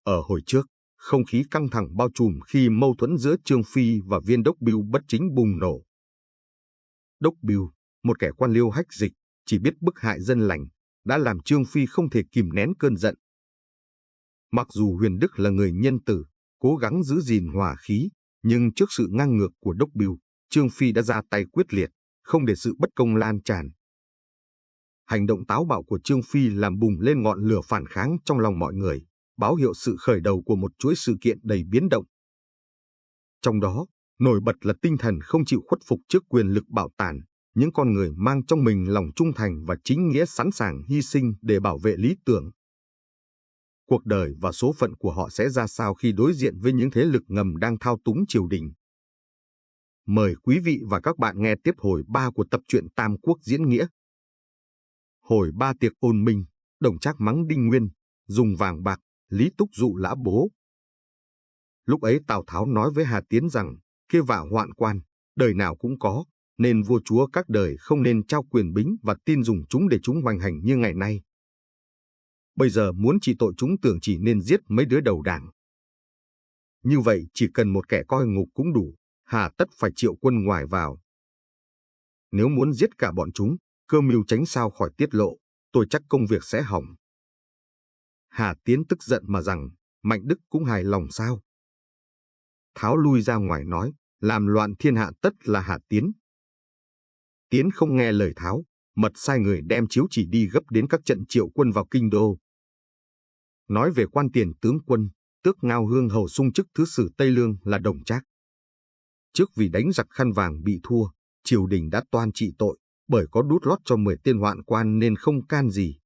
Ở hồi trước, không khí căng thẳng bao trùm khi mâu thuẫn giữa Trương Phi và viên đốc Bưu bất chính bùng nổ. Đốc Bưu, một kẻ quan liêu hách dịch, chỉ biết bức hại dân lành, đã làm Trương Phi không thể kìm nén cơn giận. Mặc dù Huyền Đức là người nhân từ, cố gắng giữ gìn hòa khí, nhưng trước sự ngang ngược của đốc Bưu, Trương Phi đã ra tay quyết liệt, không để sự bất công lan tràn. Hành động táo bạo của Trương Phi làm bùng lên ngọn lửa phản kháng trong lòng mọi người, báo hiệu sự khởi đầu của một chuỗi sự kiện đầy biến động. Trong đó, nổi bật là tinh thần không chịu khuất phục trước quyền lực bạo tàn, những con người mang trong mình lòng trung thành và chính nghĩa sẵn sàng hy sinh để bảo vệ lý tưởng. Cuộc đời và số phận của họ sẽ ra sao khi đối diện với những thế lực ngầm đang thao túng triều đình? Mời quý vị và các bạn nghe tiếp hồi 3 của tập truyện Tam Quốc diễn nghĩa. Hồi 3 tiệc ôn minh, Đồng Trác mắng Đinh Nguyên, dùng vàng bạc, Lý Túc dụ lã bố. Lúc ấy Tào Tháo nói với Hà Tiến rằng, kia vạ hoạn quan, đời nào cũng có, nên vua chúa các đời không nên trao quyền bính và tin dùng chúng để chúng hoành hành như ngày nay. Bây giờ muốn trị tội chúng tưởng chỉ nên giết mấy đứa đầu đảng. Như vậy chỉ cần một kẻ coi ngục cũng đủ, hà tất phải triệu quân ngoài vào. Nếu muốn giết cả bọn chúng, cơ mưu tránh sao khỏi tiết lộ, tôi chắc công việc sẽ hỏng. Hà Tiến tức giận mà rằng, Mạnh Đức cũng hài lòng sao? Tháo lui ra ngoài nói, làm loạn thiên hạ tất là Hà Tiến. Tiến không nghe lời Tháo, mật sai người đem chiếu chỉ đi gấp đến các trận triệu quân vào kinh đô. Nói về quan tiền tướng quân, tước Ngao Hương hầu sung chức thứ sử Tây Lương là Đồng Trác. Trước vì đánh giặc Khăn Vàng bị thua, triều đình đã toan trị tội, bởi có đút lót cho 10 tên hoạn quan nên không can gì.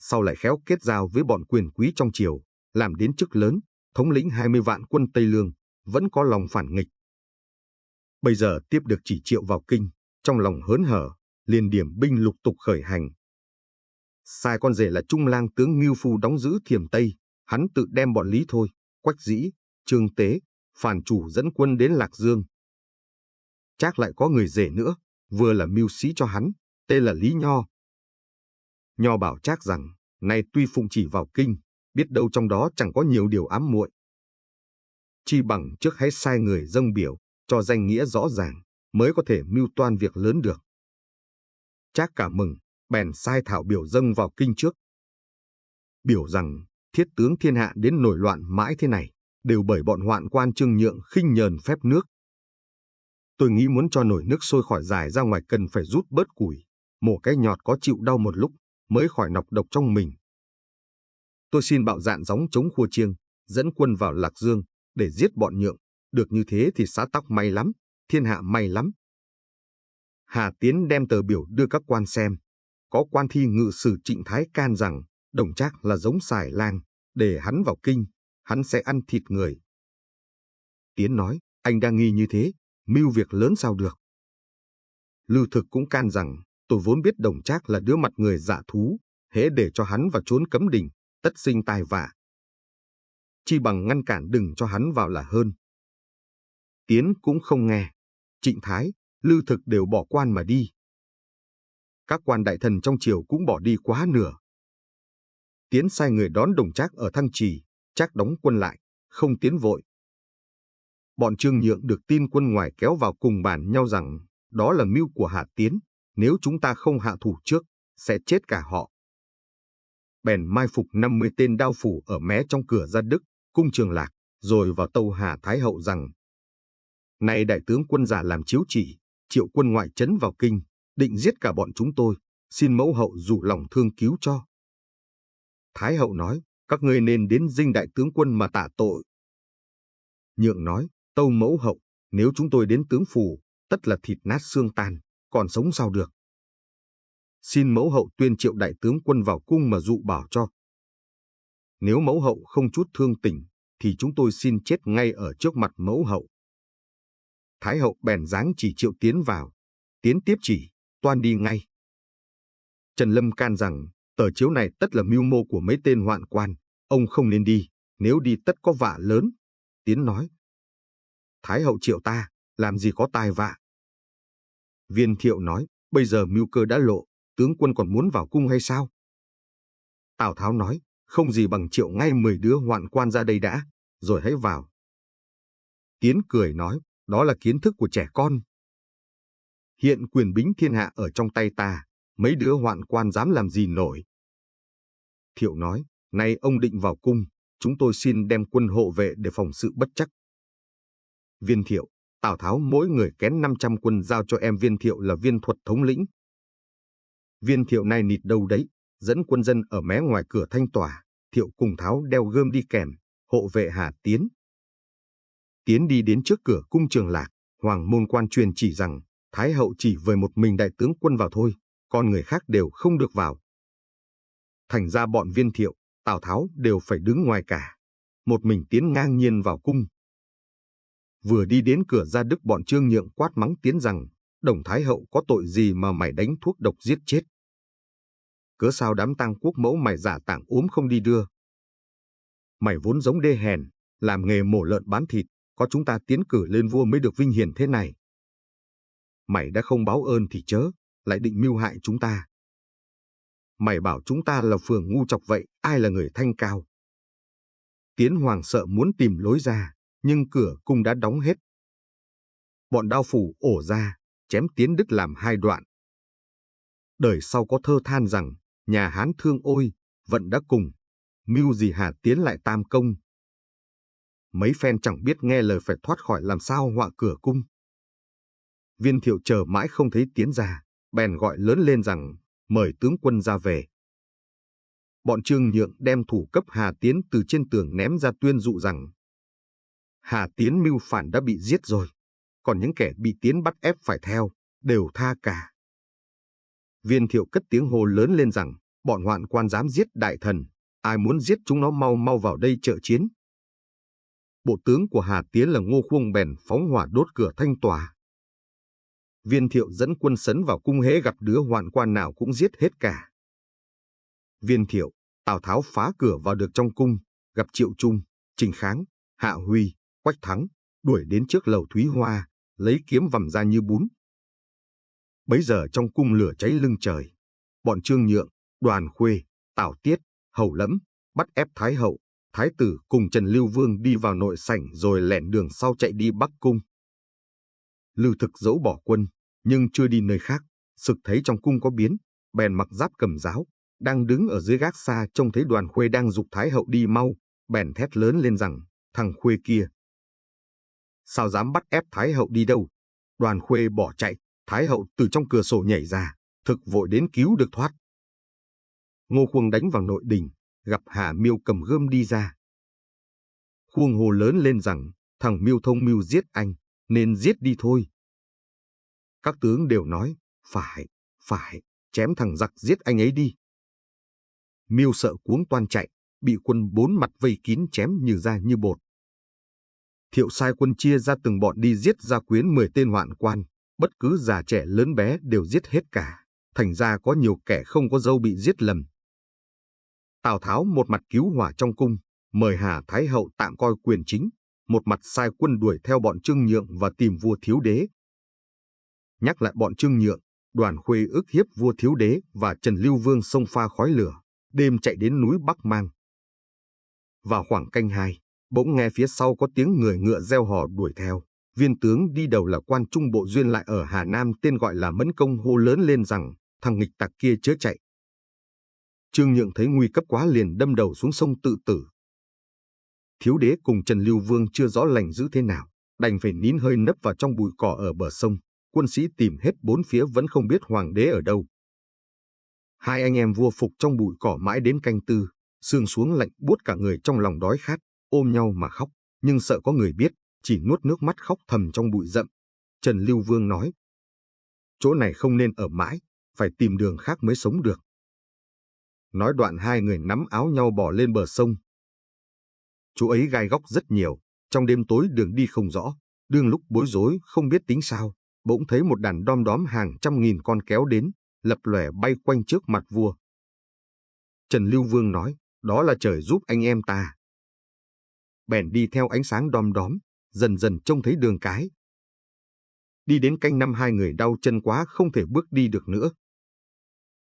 Sau lại khéo kết giao với bọn quyền quý trong triều, làm đến chức lớn, thống lĩnh 20 vạn quân Tây Lương, vẫn có lòng phản nghịch. Bây giờ tiếp được chỉ triệu vào kinh, trong lòng hớn hở, liền điểm binh lục tục khởi hành. Sai con rể là Trung lang tướng Ngưu Phu đóng giữ Thiểm Tây, hắn tự đem bọn Lý Thôi, Quách Dĩ, Trương Tế, Phàn Chủ dẫn quân đến Lạc Dương. Trác lại có người rể nữa, vừa là mưu sĩ cho hắn, tên là Lý Nho. Nho bảo Trác rằng, nay tuy phụng chỉ vào kinh, biết đâu trong đó chẳng có nhiều điều ám muội. Chi bằng trước hãy sai người dâng biểu, cho danh nghĩa rõ ràng, mới có thể mưu toan việc lớn được. Trác cảm mừng, bèn sai thảo biểu dâng vào kinh trước. Biểu rằng, thiết tướng thiên hạ đến nổi loạn mãi thế này, đều bởi bọn hoạn quan Trương Nhượng khinh nhờn phép nước. Tôi nghĩ muốn cho nồi nước sôi khỏi giải ra ngoài cần phải rút bớt củi, mổ cái nhọt có chịu đau một lúc, mới khỏi nọc độc trong mình. Tôi xin bạo dạn gióng chống khua chiêng, dẫn quân vào Lạc Dương, để giết bọn Nhượng, được như thế thì xã tắc may lắm, thiên hạ may lắm. Hà Tiến đem tờ biểu đưa các quan xem, có quan thi ngự sử Trịnh Thái can rằng, Đồng Trác là giống xài lang, để hắn vào kinh, hắn sẽ ăn thịt người. Tiến nói, anh đang nghi như thế, mưu việc lớn sao được. Lưu Thực cũng can rằng, tôi vốn biết Đồng Trác là đứa mặt người dạ thú, hễ để cho hắn vào trốn cấm đình, tất sinh tai vạ. Chi bằng ngăn cản đừng cho hắn vào là hơn. Tiến cũng không nghe, Trịnh Thái, Lưu Thực đều bỏ quan mà đi. Các quan đại thần trong triều cũng bỏ đi quá nửa. Tiến sai người đón Đồng Trác ở Thăng Trì, Trác đóng quân lại, không tiến vội. Bọn Trương Nhượng được tin quân ngoài kéo vào cùng bàn nhau rằng, đó là mưu của Hà Tiến, nếu chúng ta không hạ thủ trước, sẽ chết cả họ. Bèn mai phục 50 tên đao phủ ở mé trong cửa Gia Đức, cung Trường Lạc, rồi vào tâu Hà Thái Hậu rằng, nay đại tướng quân giả làm chiếu chỉ, triệu quân ngoại trấn vào kinh, định giết cả bọn chúng tôi, xin mẫu hậu dụ lòng thương cứu cho. Thái Hậu nói, các ngươi nên đến dinh đại tướng quân mà tạ tội. Nhượng nói, tâu mẫu hậu, nếu chúng tôi đến tướng phủ, tất là thịt nát xương tan, còn sống sao được. Xin mẫu hậu tuyên triệu đại tướng quân vào cung mà dụ bảo cho. Nếu mẫu hậu không chút thương tình, thì chúng tôi xin chết ngay ở trước mặt mẫu hậu. Thái Hậu bèn giáng chỉ triệu Tiến vào. Tiến tiếp chỉ, toan đi ngay. Trần Lâm can rằng, tờ chiếu này tất là mưu mô của mấy tên hoạn quan, ông không nên đi, nếu đi tất có vạ lớn. Tiến nói, Thái Hậu triệu ta, làm gì có tai vạ. Viên Thiệu nói, bây giờ mưu cơ đã lộ, tướng quân còn muốn vào cung hay sao? Tào Tháo nói, không gì bằng triệu ngay 10 đứa hoạn quan ra đây đã, rồi hãy vào. Tiến cười nói, đó là kiến thức của trẻ con. Hiện quyền bính thiên hạ ở trong tay ta, mấy đứa hoạn quan dám làm gì nổi. Thiệu nói, nay ông định vào cung, chúng tôi xin đem quân hộ vệ để phòng sự bất chắc. Viên Thiệu, Tào Tháo mỗi người kén 500 quân giao cho em Viên Thiệu là Viên Thuật thống lĩnh. Viên Thiệu nay nịt đâu đấy, dẫn quân dân ở mé ngoài cửa Thanh Tòa, Thiệu cùng Tháo đeo gươm đi kèm, hộ vệ Hà Tiến. Tiến đi đến trước cửa cung Trường Lạc, Hoàng môn quan truyền chỉ rằng, Thái hậu chỉ với một mình đại tướng quân vào thôi, còn người khác đều không được vào. Thành ra bọn Viên Thiệu, Tào Tháo đều phải đứng ngoài cả. Một mình Tiến ngang nhiên vào cung. Vừa đi đến cửa ra Đức, bọn Trương Nhượng quát mắng Tiến rằng, Đồng Thái hậu có tội gì mà mày đánh thuốc độc giết chết? Cớ sao đám tang quốc mẫu mày giả tảng ốm không đi đưa? Mày vốn giống đê hèn, làm nghề mổ lợn bán thịt, có chúng ta tiến cử lên vua mới được vinh hiển thế này. Mày đã không báo ơn thì chớ, lại định mưu hại chúng ta. Mày bảo chúng ta là phường ngu chọc vậy, ai là người thanh cao? Tiến hoàng sợ muốn tìm lối ra, nhưng cửa cung đã đóng hết. Bọn đao phủ ổ ra, chém Tiến đứt làm 2 đoạn. Đời sau có thơ than rằng, nhà Hán thương ôi, vận đã cùng, mưu gì Hà Tiến lại tam công. Mấy phen chẳng biết nghe lời phải thoát khỏi làm sao họa cửa cung. Viên Thiệu chờ mãi không thấy Tiến ra, bèn gọi lớn lên rằng, mời tướng quân ra về. Bọn Trương Nhượng đem thủ cấp Hà Tiến từ trên tường ném ra tuyên dụ rằng, Hà Tiến mưu phản đã bị giết rồi, còn những kẻ bị Tiến bắt ép phải theo, đều tha cả. Viên Thiệu cất tiếng hô lớn lên rằng, bọn hoạn quan dám giết đại thần, ai muốn giết chúng nó mau mau vào đây trợ chiến. Bộ tướng của Hà Tiến là Ngô Khuông bèn phóng hỏa đốt cửa Thanh Tòa. Viên Thiệu dẫn quân sấn vào cung, hễ gặp đứa hoạn quan nào cũng giết hết cả. Viên Thiệu, Tào Tháo phá cửa vào được trong cung, gặp Triệu Trung, Trình Kháng, Hạ Huy, Quách Thắng, đuổi đến trước lầu Thúy Hoa, lấy kiếm vằm ra như bún. Bấy giờ trong cung lửa cháy lưng trời, bọn Trương Nhượng, Đoàn Khuê, Tào Tiết, Hầu Lẫm bắt ép Thái hậu, Thái tử cùng Trần Lưu Vương đi vào nội sảnh rồi lẻn đường sau chạy đi Bắc cung. Lưu Thực dẫu bỏ quân, nhưng chưa đi nơi khác, sực thấy trong cung có biến, bèn mặc giáp cầm giáo, đang đứng ở dưới gác xa trông thấy Đoàn Khuê đang giục Thái hậu đi mau, bèn thét lớn lên rằng, thằng Khuê kia, sao dám bắt ép Thái hậu đi đâu? Đoàn Khuê bỏ chạy, Thái hậu từ trong cửa sổ nhảy ra, thực vội đến cứu được thoát. Ngô Khuông đánh vào nội đình, gặp Hà Miêu cầm gươm đi ra. Khuông hô lớn lên rằng, thằng Miêu thông mưu giết anh, nên giết đi thôi. Các tướng đều nói, phải, chém thằng giặc giết anh ấy đi. Miêu sợ cuống toan chạy, bị quân 4 mặt vây kín chém như da như bột. Thiệu sai quân chia ra từng bọn đi giết gia quyến 10 tên hoạn quan, bất cứ già trẻ lớn bé đều giết hết cả, thành ra có nhiều kẻ không có dâu bị giết lầm. Tào Tháo một mặt cứu hỏa trong cung, mời Hà Thái hậu tạm coi quyền chính, một mặt sai quân đuổi theo bọn Trương Nhượng và tìm vua Thiếu Đế. Nhắc lại bọn Trương Nhượng, Đoàn Khuê ức hiếp vua Thiếu Đế và Trần Lưu Vương xông pha khói lửa, đêm chạy đến núi Bắc Mang. Vào khoảng canh 2, bỗng nghe phía sau có tiếng người ngựa reo hò đuổi theo. Viên tướng đi đầu là quan trung bộ Duyên lại ở Hà Nam tên gọi là Mẫn Công hô lớn lên rằng, thằng nghịch tặc kia chớ chạy. Trương Nhượng thấy nguy cấp quá liền đâm đầu xuống sông tự tử. Thiếu Đế cùng Trần Lưu Vương chưa rõ lành dữ thế nào, đành phải nín hơi nấp vào trong bụi cỏ ở bờ sông. Quân sĩ tìm hết bốn phía vẫn không biết hoàng đế ở đâu. Hai anh em vua phục trong bụi cỏ mãi đến canh 4, sương xuống lạnh buốt cả người, trong lòng đói khát, ôm nhau mà khóc, nhưng sợ có người biết, chỉ nuốt nước mắt khóc thầm trong bụi rậm. Trần Lưu Vương nói, chỗ này không nên ở mãi, phải tìm đường khác mới sống được. Nói đoạn hai người nắm áo nhau bỏ lên bờ sông. Chỗ ấy gai góc rất nhiều, trong đêm tối đường đi không rõ, đương lúc bối rối không biết tính sao, bỗng thấy một đàn đom đóm hàng trăm nghìn con kéo đến, lập lòe bay quanh trước mặt vua. Trần Lưu Vương nói, đó là trời giúp anh em ta. Bèn đi theo ánh sáng đom đóm, dần dần trông thấy đường cái. Đi đến canh 5 hai người đau chân quá không thể bước đi được nữa.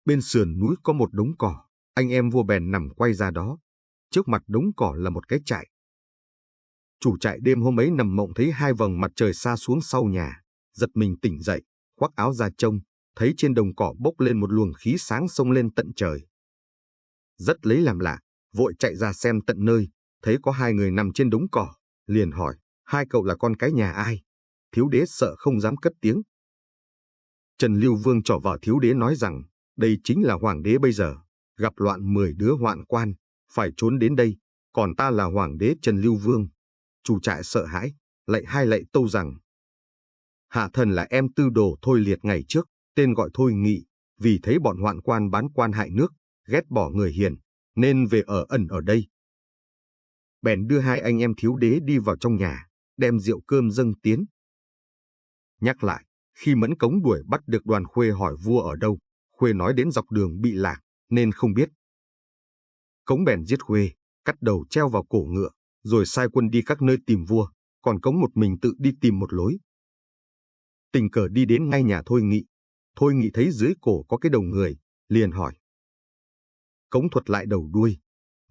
Bên sườn núi có một đống cỏ, Anh em vua bèn nằm quay ra đó. Trước mặt đống cỏ là một cái trại. Chủ trại đêm hôm ấy nằm mộng thấy hai vầng mặt trời xa xuống sau nhà, giật mình tỉnh dậy, khoác áo ra trông, thấy trên đồng cỏ bốc lên một luồng khí sáng xông lên tận trời. Rất lấy làm lạ, vội chạy ra xem tận nơi, thấy có hai người nằm trên đống cỏ, liền hỏi, hai cậu là con cái nhà ai? Thiếu đế sợ không dám cất tiếng. Trần Lưu Vương trỏ vào thiếu đế nói rằng, đây chính là hoàng đế bây giờ, gặp loạn 10 đứa hoạn quan, phải trốn đến đây, còn ta là hoàng đế Trần Lưu Vương. Chủ trại sợ hãi, lạy tâu rằng, hạ thần là em tư đồ Thôi Liệt ngày trước, tên gọi Thôi Nghị, vì thấy bọn hoạn quan bán quan hại nước, ghét bỏ người hiền, nên về ở ẩn ở đây. Bèn đưa hai anh em thiếu đế đi vào trong nhà, đem rượu cơm dâng tiến. Nhắc lại, khi Mẫn Cống đuổi bắt được Đoàn Khuê hỏi vua ở đâu, Khuê nói đến dọc đường bị lạc, nên không biết. Cống bèn giết Khuê, cắt đầu treo vào cổ ngựa, rồi sai quân đi các nơi tìm vua, còn Cống một mình tự đi tìm một lối. Tình cờ đi đến ngay nhà Thôi Nghị. Thôi Nghị thấy dưới cổ có cái đầu người, liền hỏi. Cống thuật lại đầu đuôi.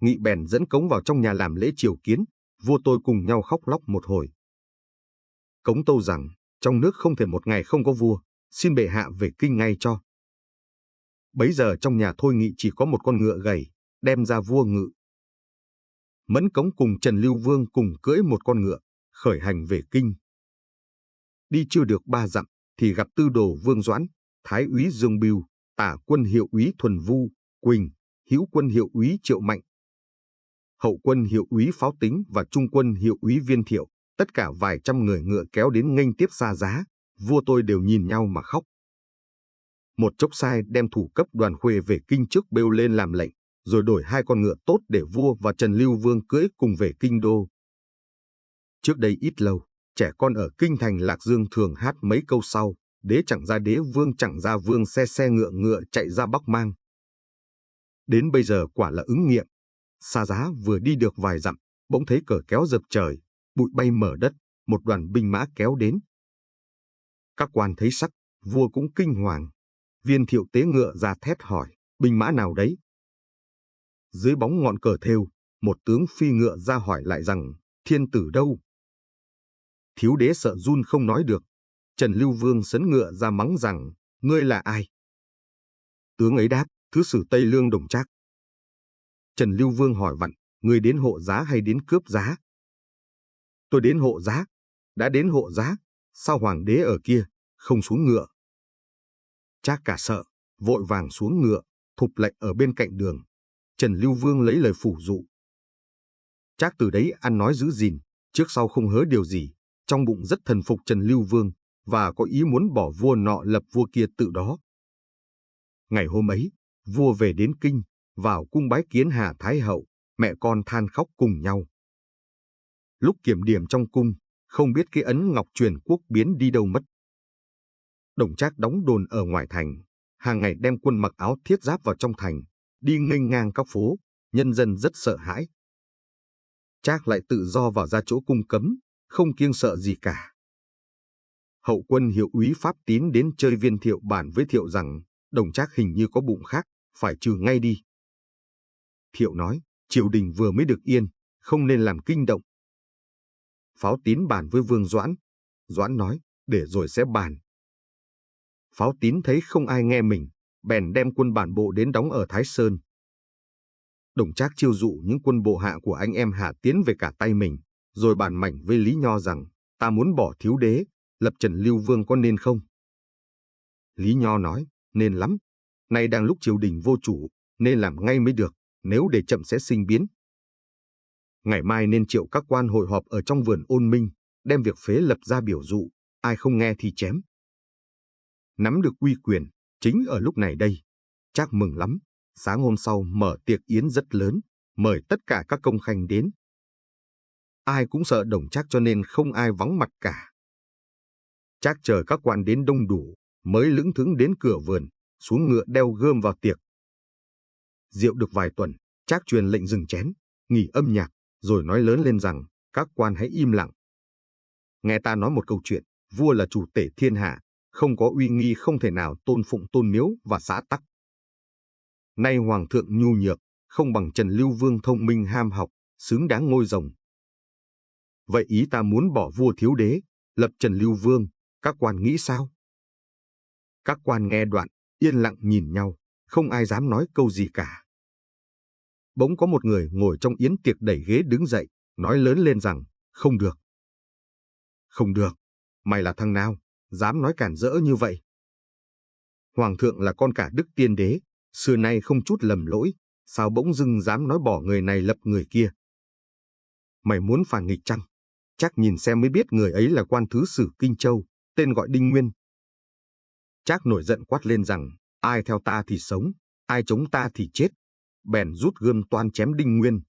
Nghị bèn dẫn Cống vào trong nhà làm lễ triều kiến, vua tôi cùng nhau khóc lóc một hồi. Cống tâu rằng, trong nước không thể một ngày không có vua, xin bệ hạ về kinh ngay cho. Bấy giờ trong nhà Thôi Nghị chỉ có một con ngựa gầy, đem ra vua ngự. Mẫn Cống cùng Trần Lưu Vương cùng cưỡi một con ngựa, khởi hành về kinh. Đi chưa được 3 dặm, thì gặp Tư Đồ Vương Doãn, Thái úy Dương Bưu, Tả quân hiệu úy Thuần Vu, Quỳnh, Hữu quân hiệu úy Triệu Mạnh, Hậu quân hiệu úy Pháo Tính và Trung quân hiệu úy Viên Thiệu, tất cả vài trăm người ngựa kéo đến nghênh tiếp xa giá, vua tôi đều nhìn nhau mà khóc. Một chốc sai đem thủ cấp Đoàn Khuê về kinh trước bêu lên làm lệnh, rồi đổi hai con ngựa tốt để vua và Trần Lưu Vương cưỡi cùng về kinh đô. Trước đây ít lâu, trẻ con ở kinh thành Lạc Dương thường hát mấy câu sau, đế chẳng ra đế, vương chẳng ra vương, xe ngựa ngựa chạy ra Bắc Mang. Đến bây giờ quả là ứng nghiệm. Xa giá vừa đi được vài dặm, bỗng thấy cờ kéo dập trời, bụi bay mở đất, một đoàn binh mã kéo đến. Các quan thấy sắc, vua cũng kinh hoàng. Viên Thiệu tế ngựa ra thét hỏi, binh mã nào đấy? Dưới bóng ngọn cờ thêu, một tướng phi ngựa ra hỏi lại rằng, thiên tử đâu? Thiếu đế sợ run không nói được. Trần Lưu Vương sấn ngựa ra mắng rằng, ngươi là ai? Tướng ấy đáp, thứ sử Tây Lương Đồng Trác. Trần Lưu Vương hỏi vặn, ngươi đến hộ giá hay đến cướp giá? Tôi đến hộ giá. Đã đến hộ giá, sao hoàng đế ở kia, không xuống ngựa? Trác cả sợ, vội vàng xuống ngựa, thụp lệnh ở bên cạnh đường. Trần Lưu Vương lấy lời phủ dụ. Trác từ đấy ăn nói giữ gìn, trước sau không hớ điều gì, trong bụng rất thần phục Trần Lưu Vương, và có ý muốn bỏ vua nọ lập vua kia tự đó. Ngày hôm ấy, vua về đến kinh, vào cung bái kiến Hà Thái Hậu, mẹ con than khóc cùng nhau. Lúc kiểm điểm trong cung, không biết cái ấn ngọc truyền quốc biến đi đâu mất. Đồng Trác đóng đồn ở ngoài thành, hàng ngày đem quân mặc áo thiết giáp vào trong thành, đi nghênh ngang các phố, nhân dân rất sợ hãi. Trác lại tự do vào ra chỗ cung cấm, không kiêng sợ gì cả. Hậu quân hiệu úy Pháp Tín đến chơi Viên Thiệu bàn với Thiệu rằng, Đồng Trác hình như có bụng khác, phải trừ ngay đi. Thiệu nói, triều đình vừa mới được yên, không nên làm kinh động. Pháo Tín bàn với Vương Doãn. Doãn nói, để rồi sẽ bàn. Pháo Tín thấy không ai nghe mình, bèn đem quân bản bộ đến đóng ở Thái Sơn. Đồng Trác chiêu dụ những quân bộ hạ của anh em Hà tiến về cả tay mình, rồi bàn mảnh với Lý Nho rằng, ta muốn bỏ thiếu đế, lập Trần Lưu Vương có nên không? Lý Nho nói, nên lắm. Nay đang lúc triều đình vô chủ, nên làm ngay mới được, nếu để chậm sẽ sinh biến. Ngày mai nên triệu các quan hội họp ở trong vườn Ôn Minh, đem việc phế lập ra biểu dụ, ai không nghe thì chém. Nắm được uy quyền, chính ở lúc này đây. Trác mừng lắm, sáng hôm sau mở tiệc yến rất lớn, mời tất cả các công khanh đến. Ai cũng sợ Đồng Trác cho nên không ai vắng mặt cả. Trác chờ các quan đến đông đủ, mới lững thững đến cửa vườn, xuống ngựa đeo gươm vào tiệc. Rượu được vài tuần, Trác truyền lệnh dừng chén, nghỉ âm nhạc, rồi nói lớn lên rằng, các quan hãy im lặng. Nghe ta nói một câu chuyện, vua là chủ tể thiên hạ, không có uy nghi không thể nào tôn phụng tôn miếu và xã tắc. Nay hoàng thượng nhu nhược, không bằng Trần Lưu Vương thông minh ham học, xứng đáng ngôi rồng. Vậy ý ta muốn bỏ vua thiếu đế, lập Trần Lưu Vương, các quan nghĩ sao? Các quan nghe đoạn, yên lặng nhìn nhau, không ai dám nói câu gì cả. Bỗng có một người ngồi trong yến tiệc đẩy ghế đứng dậy, nói lớn lên rằng, không được. Không được, mày là thằng nào, dám nói cản rỡ như vậy? Hoàng thượng là con cả Đức Tiên Đế, xưa nay không chút lầm lỗi, sao bỗng dưng dám nói bỏ người này lập người kia? Mày muốn phản nghịch chăng? Chắc nhìn xem mới biết người ấy là quan thứ sử Kinh Châu, tên gọi Đinh Nguyên. Trác nổi giận quát lên rằng, ai theo ta thì sống, ai chống ta thì chết. Bèn rút gươm toan chém Đinh Nguyên.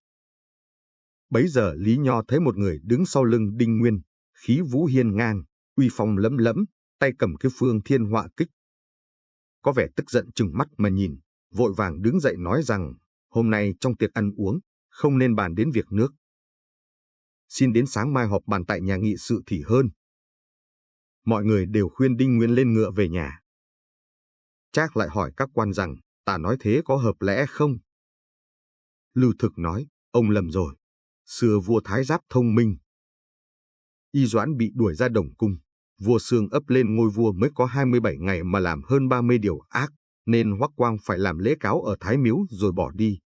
Bấy giờ Lý Nho thấy một người đứng sau lưng Đinh Nguyên, khí vũ hiên ngang, uy phong lẫm lẫm, tay cầm cái phương thiên họa kích. Có vẻ tức giận trừng mắt mà nhìn, vội vàng đứng dậy nói rằng, hôm nay trong tiệc ăn uống, không nên bàn đến việc nước. Xin đến sáng mai họp bàn tại nhà nghị sự thì hơn. Mọi người đều khuyên Đinh Nguyên lên ngựa về nhà. Trác lại hỏi các quan rằng, ta nói thế có hợp lẽ không? Lưu Thực nói, ông lầm rồi. Xưa vua Thái Giáp thông minh. Y Doãn bị đuổi ra Đồng Cung, vua Xương ấp lên ngôi vua mới có 27 ngày mà làm hơn 30 điều ác, nên Hoắc Quang phải làm lễ cáo ở Thái Miếu rồi bỏ đi.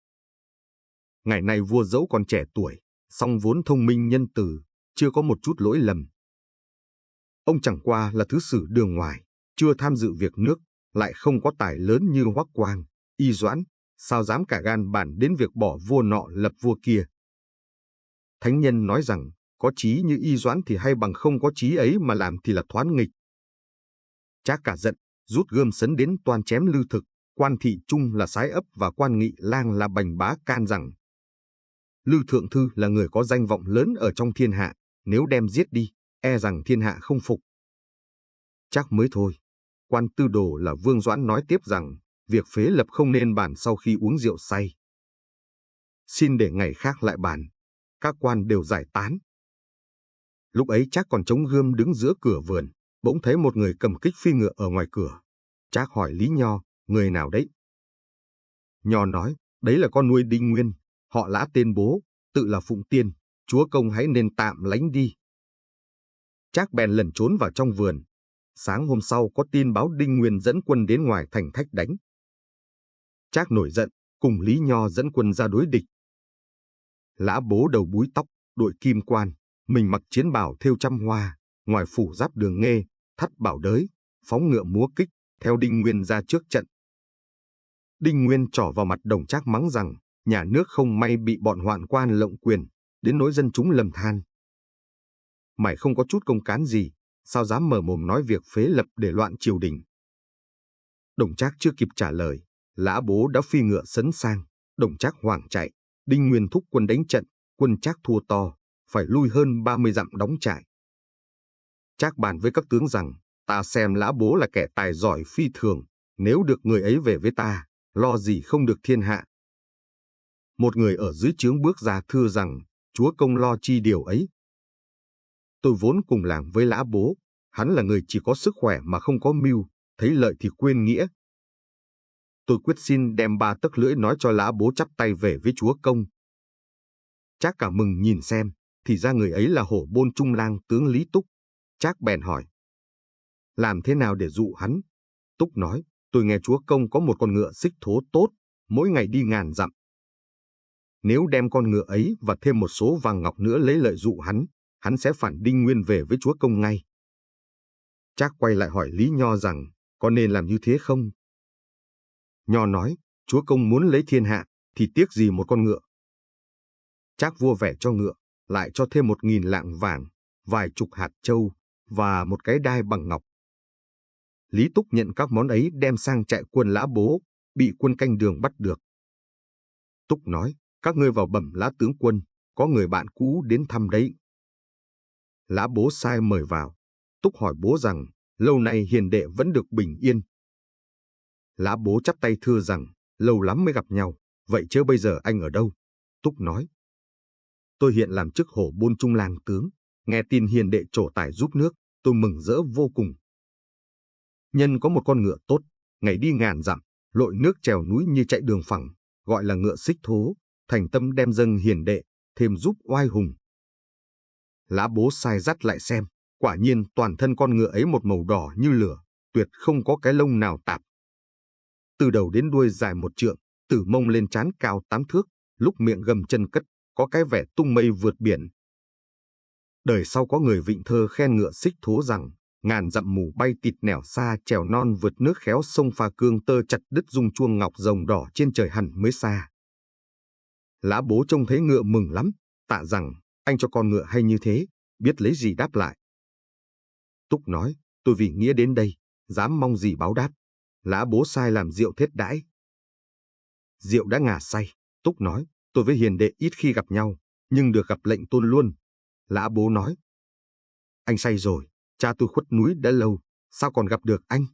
Ngày nay vua dẫu còn trẻ tuổi, song vốn thông minh nhân từ, chưa có một chút lỗi lầm. Ông chẳng qua là thứ sử đường ngoài, chưa tham dự việc nước, lại không có tài lớn như Hoắc Quang, Y Doãn, sao dám cả gan bàn đến việc bỏ vua nọ lập vua kia. Thánh nhân nói rằng, có chí như Y Doãn thì hay bằng không có chí ấy mà làm thì là thoán nghịch. Trác cả giận, rút gươm sấn đến toan chém Lưu Thực, quan thị trung là Sái Ấp và quan nghị lang là Bành Bá can rằng, Lưu Thượng Thư là người có danh vọng lớn ở trong thiên hạ, nếu đem giết đi, e rằng thiên hạ không phục. Chắc mới thôi. Quan tư đồ là Vương Doãn nói tiếp rằng, việc phế lập không nên bàn sau khi uống rượu say. Xin để ngày khác lại bàn. Các quan đều giải tán. Lúc ấy Trác còn chống gươm đứng giữa cửa vườn, bỗng thấy một người cầm kích phi ngựa ở ngoài cửa. Trác hỏi Lý Nho, người nào đấy? Nho nói, đấy là con nuôi Đinh Nguyên, họ Lã tên bố, tự là Phụng Tiên, chúa công hãy nên tạm lánh đi. Trác bèn lẩn trốn vào trong vườn. Sáng hôm sau có tin báo Đinh Nguyên dẫn quân đến ngoài thành Thách đánh. Trác nổi giận, cùng Lý Nho dẫn quân ra đối địch. Lã Bố đầu búi tóc, đội kim quan, mình mặc chiến bào thêu trăm hoa, ngoài phủ giáp đường nghê, thắt bảo đới, phóng ngựa múa kích, theo Đinh Nguyên ra trước trận. Đinh Nguyên trỏ vào mặt Đồng Trác mắng rằng, nhà nước không may bị bọn hoạn quan lộng quyền, đến nỗi dân chúng lầm than. Mày không có chút công cán gì, sao dám mở mồm nói việc phế lập để loạn triều đình? Đồng Trác chưa kịp trả lời, Lã Bố đã phi ngựa sấn sang, Đồng Trác hoảng chạy, Đinh Nguyên thúc quân đánh trận, quân Trác thua to, phải lui hơn 30 dặm đóng trại. Trác bàn với các tướng rằng, ta xem Lã Bố là kẻ tài giỏi phi thường, nếu được người ấy về với ta, lo gì không được thiên hạ. Một người ở dưới trướng bước ra thưa rằng, chúa công lo chi điều ấy. Tôi vốn cùng làng với Lã Bố, hắn là người chỉ có sức khỏe mà không có mưu, thấy lợi thì quên nghĩa. Tôi quyết xin đem 3 tấc lưỡi nói cho Lã Bố chắp tay về với chúa công. Trác cả mừng nhìn xem, thì ra người ấy là Hổ Bôn Trung lang tướng Lý Túc. Trác bèn hỏi, làm thế nào để dụ hắn? Túc nói, tôi nghe chúa công có một con ngựa xích thố tốt, mỗi ngày đi ngàn dặm. Nếu đem con ngựa ấy và thêm một số vàng ngọc nữa lấy lợi dụ hắn sẽ phản Đinh Nguyên về với chúa công ngay. Trác quay lại hỏi Lý Nho rằng, có nên làm như thế không? Nho nói, chúa công muốn lấy thiên hạ, thì tiếc gì một con ngựa. Trác vua vẻ cho ngựa, lại cho thêm 1000 lạng vàng, vài chục hạt châu, và một cái đai bằng ngọc. Lý Túc nhận các món ấy đem sang trại quân Lã Bố, bị quân canh đường bắt được. Túc nói, các ngươi vào bẩm Lã tướng quân, có người bạn cũ đến thăm đấy. Lã Bố sai mời vào. Túc hỏi bố rằng, lâu nay hiền đệ vẫn được bình yên. Lã Bố chắp tay thưa rằng, lâu lắm mới gặp nhau, vậy chớ bây giờ anh ở đâu? Túc nói, tôi hiện làm chức Hổ Bôn Trung lang tướng, nghe tin hiền đệ trổ tài giúp nước, tôi mừng rỡ vô cùng. Nhân có một con ngựa tốt, ngày đi ngàn dặm, lội nước trèo núi như chạy đường phẳng, gọi là ngựa xích thố, thành tâm đem dâng hiền đệ, thêm giúp oai hùng. Lã Bố sai dắt lại xem, quả nhiên toàn thân con ngựa ấy một màu đỏ như lửa, tuyệt không có cái lông nào tạp. Từ đầu đến đuôi dài 1 trượng, từ mông lên trán cao 8 thước, lúc miệng gầm chân cất, có cái vẻ tung mây vượt biển. Đời sau có người vịnh thơ khen ngựa xích thố rằng, ngàn dặm mù bay tịt nẻo xa, trèo non vượt nước khéo, sông pha cương tơ chặt đứt dung chuông ngọc rồng đỏ trên trời hẳn mới xa. Lã Bố trông thấy ngựa mừng lắm, tạ rằng, anh cho con ngựa hay như thế, biết lấy gì đáp lại. Túc nói, tôi vì nghĩa đến đây, dám mong gì báo đáp. Lã Bố sai làm rượu thết đãi. Rượu đã ngà say, Túc nói, tôi với hiền đệ ít khi gặp nhau, nhưng được gặp lệnh tôn luôn. Lã Bố nói, anh say rồi, cha tôi khuất núi đã lâu, sao còn gặp được anh?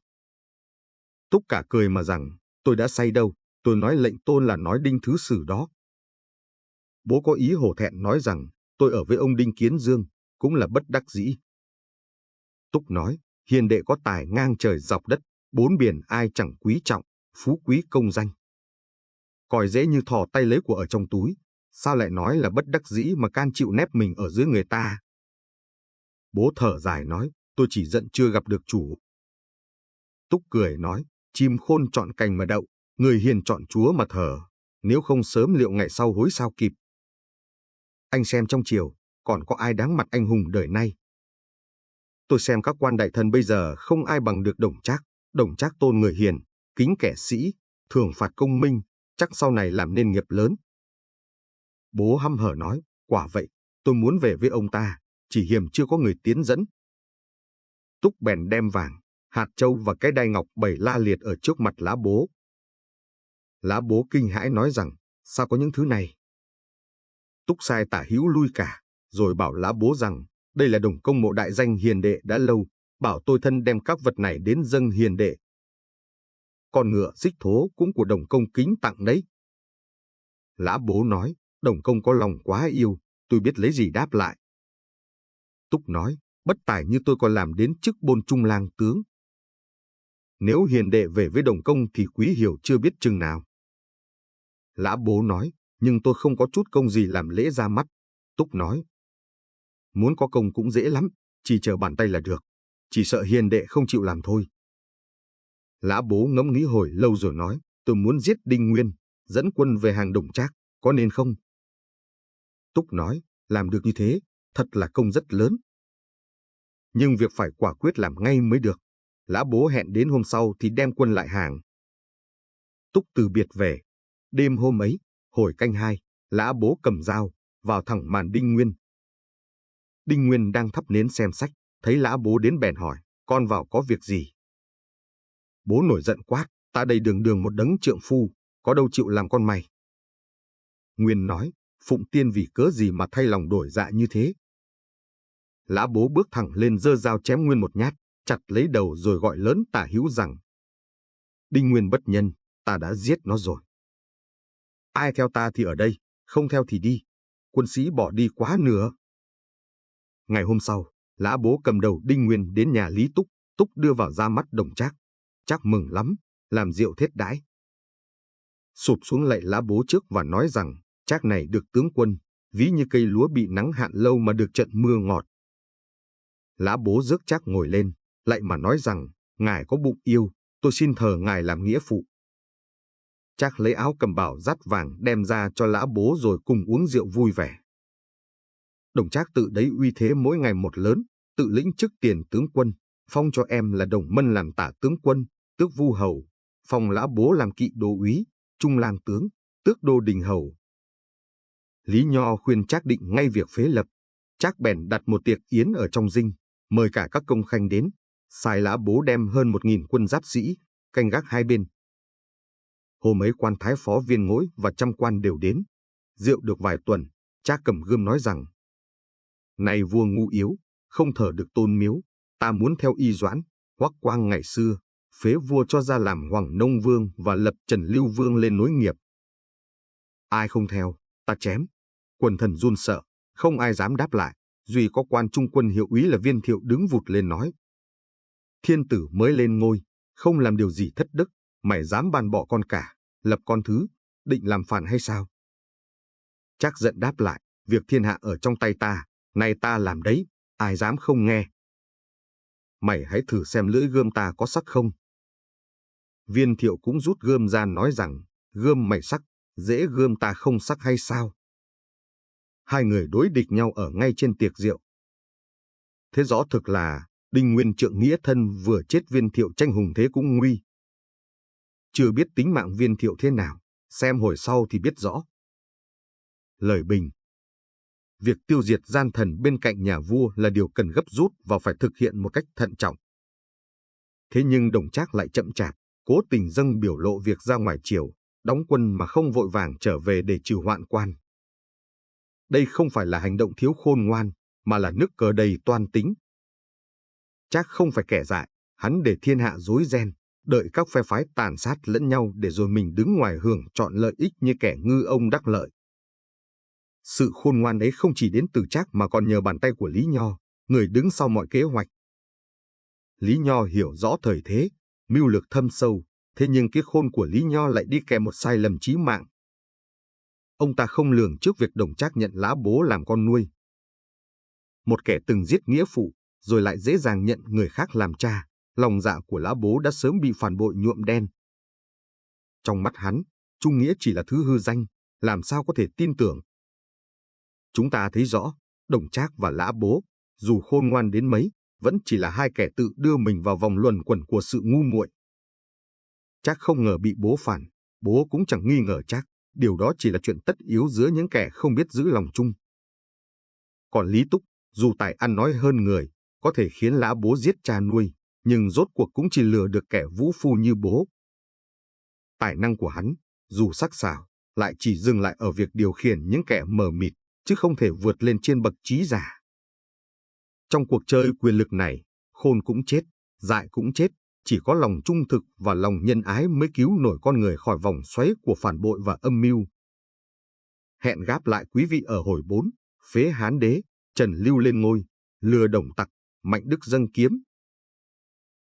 Túc cả cười mà rằng, tôi đã say đâu, tôi nói lệnh tôn là nói Đinh Thứ Sử đó. Bố có ý hổ thẹn nói rằng, tôi ở với ông Đinh Kiến Dương, cũng là bất đắc dĩ. Túc nói, hiền đệ có tài ngang trời dọc đất, 4 biển ai chẳng quý trọng, phú quý công danh. Còi dễ như thò tay lấy của ở trong túi, sao lại nói là bất đắc dĩ mà can chịu nép mình ở dưới người ta? Bố thở dài nói, tôi chỉ giận chưa gặp được chủ. Túc cười nói, chim khôn chọn cành mà đậu, người hiền chọn chúa mà thờ, nếu không sớm liệu ngày sau hối sao kịp. Anh xem trong triều, còn có ai đáng mặt anh hùng đời nay? Tôi xem các quan đại thần bây giờ không ai bằng được Đồng Trác tôn người hiền, kính kẻ sĩ, thường phạt công minh, chắc sau này làm nên nghiệp lớn. Bố hăm hở nói, quả vậy, tôi muốn về với ông ta, chỉ hiềm chưa có người tiến dẫn. Túc bèn đem vàng, hạt châu và cái đai ngọc bày la liệt ở trước mặt Lã Bố. Lã Bố kinh hãi nói rằng, sao có những thứ này? Túc sai tả hữu lui cả, rồi bảo Lã Bố rằng, đây là đồng công mộ đại danh hiền đệ đã lâu, bảo tôi thân đem các vật này đến dâng hiền đệ. Con ngựa xích thố cũng của đồng công kính tặng đấy. Lã Bố nói, đồng công có lòng quá yêu, tôi biết lấy gì đáp lại. Túc nói, bất tài như tôi còn làm đến chức bôn trung lang tướng. Nếu hiền đệ về với đồng công thì quý hiểu chưa biết chừng nào. Lã Bố nói, nhưng tôi không có chút công gì làm lễ ra mắt. Túc nói, muốn có công cũng dễ lắm, chỉ chờ bàn tay là được, chỉ sợ hiền đệ không chịu làm thôi. Lã Bố ngẫm nghĩ hồi lâu rồi nói, tôi muốn giết Đinh Nguyên, dẫn quân về hàng Đồng Trác, có nên không? Túc nói, làm được như thế, thật là công rất lớn. Nhưng việc phải quả quyết làm ngay mới được. Lã Bố hẹn đến hôm sau thì đem quân lại hàng. Túc từ biệt về. Đêm hôm ấy, hồi canh 2, Lã Bố cầm dao, vào thẳng màn Đinh Nguyên. Đinh Nguyên đang thắp nến xem sách, thấy Lã Bố đến bèn hỏi, con vào có việc gì? Bố nổi giận quát, ta đây đường đường một đấng trượng phu, có đâu chịu làm con mày. Nguyên nói, Phụng Tiên vì cớ gì mà thay lòng đổi dạ như thế? Lã Bố bước thẳng lên giơ dao chém Nguyên một nhát, chặt lấy đầu rồi gọi lớn tả hữu rằng, Đinh Nguyên bất nhân, ta đã giết nó rồi. Ai theo ta thì ở đây, không theo thì đi. Quân sĩ bỏ đi quá nửa. Ngày hôm sau, Lã Bố cầm đầu Đinh Nguyên đến nhà Lý Túc, Túc đưa vào ra mắt Đồng Trác. Trác mừng lắm, làm rượu thết đãi. Sụp xuống lạy Lã Bố trước và nói rằng, Trác này được tướng quân, ví như cây lúa bị nắng hạn lâu mà được trận mưa ngọt. Lã Bố rước Trác ngồi lên, lạy mà nói rằng, ngài có bụng yêu, tôi xin thờ ngài làm nghĩa phụ. Trác lấy áo cầm bảo dắt vàng đem ra cho Lã Bố rồi cùng uống rượu vui vẻ. Đồng Trác tự đấy uy thế mỗi ngày một lớn, tự lĩnh chức tiền tướng quân, phong cho em là Đồng Mân làm tả tướng quân, tước vu hầu, phong Lã Bố làm kỵ đô úy, trung lang tướng, tước đô đình hầu. Lý Nho khuyên Trác định ngay việc phế lập. Trác bèn đặt một tiệc yến ở trong dinh, mời cả các công khanh đến, sai Lã Bố đem hơn 1000 quân giáp sĩ, canh gác hai bên. Hôm ấy quan thái phó Viên Ngỗi và trăm quan đều đến. Rượu được vài tuần, Trác cầm gươm nói rằng, này vua ngu yếu, không thờ được Tôn Miếu, ta muốn theo Y Doãn, Hoắc Quang ngày xưa, phế vua cho ra làm Hoàng Nông Vương và lập Trần Lưu Vương lên nối nghiệp. Ai không theo, ta chém. Quần thần run sợ, không ai dám đáp lại, duy có quan trung quân hiệu úy là Viên Thiệu đứng vụt lên nói, thiên tử mới lên ngôi, không làm điều gì thất đức, Mày dám ban bỏ con cả, lập con thứ, định làm phản hay sao? Trác giận đáp lại, việc thiên hạ ở trong tay ta, nay ta làm đấy, ai dám không nghe. Mày hãy thử xem lưỡi gươm ta có sắc không. Viên Thiệu cũng rút gươm ra nói rằng, gươm mày sắc, dễ gươm ta không sắc hay sao? Hai người đối địch nhau ở ngay trên tiệc rượu. Thế rõ thực là, Đinh Nguyên trượng nghĩa thân vừa chết Viên Thiệu tranh hùng thế cũng nguy. Chưa biết tính mạng Viên Thiệu thế nào, xem hồi sau thì biết rõ. Lời bình. Việc tiêu diệt gian thần bên cạnh nhà vua là điều cần gấp rút và phải thực hiện một cách thận trọng. Thế nhưng Đồng Trác lại chậm chạp, cố tình dâng biểu lộ việc ra ngoài triều, đóng quân mà không vội vàng trở về để trừ hoạn quan. Đây không phải là hành động thiếu khôn ngoan, mà là nước cờ đầy toan tính. Trác không phải kẻ dại, hắn để thiên hạ rối ren, đợi các phe phái tàn sát lẫn nhau để rồi mình đứng ngoài hưởng trọn lợi ích như kẻ ngư ông đắc lợi. Sự khôn ngoan ấy không chỉ đến từ Trác mà còn nhờ bàn tay của Lý Nho, người đứng sau mọi kế hoạch. Lý Nho hiểu rõ thời thế, mưu lược thâm sâu, thế nhưng cái khôn của Lý Nho lại đi kèm một sai lầm chí mạng. Ông ta không lường trước việc Đồng Trác nhận Lã Bố làm con nuôi. Một kẻ từng giết nghĩa phụ, rồi lại dễ dàng nhận người khác làm cha, lòng dạ của Lã Bố đã sớm bị phản bội nhuộm đen. Trong mắt hắn, trung nghĩa chỉ là thứ hư danh, làm sao có thể tin tưởng. Chúng ta thấy rõ, Đồng Trác và Lã Bố, dù khôn ngoan đến mấy, vẫn chỉ là hai kẻ tự đưa mình vào vòng luẩn quẩn của sự ngu muội. Trác không ngờ bị bố phản, bố cũng chẳng nghi ngờ Trác, điều đó chỉ là chuyện tất yếu giữa những kẻ không biết giữ lòng chung. Còn Lý Túc, dù tài ăn nói hơn người, có thể khiến Lã Bố giết cha nuôi, nhưng rốt cuộc cũng chỉ lừa được kẻ vũ phu như bố. Tài năng của hắn, dù sắc sảo, lại chỉ dừng lại ở việc điều khiển những kẻ mờ mịt, chứ không thể vượt lên trên bậc trí giả. Trong cuộc chơi quyền lực này, khôn cũng chết, dại cũng chết, chỉ có lòng trung thực và lòng nhân ái mới cứu nổi con người khỏi vòng xoáy của phản bội và âm mưu. Hẹn gáp lại quý vị ở hồi 4, phế Hán Đế, Trần Lưu lên ngôi, lừa Đồng Tặc, Mạnh Đức dâng kiếm,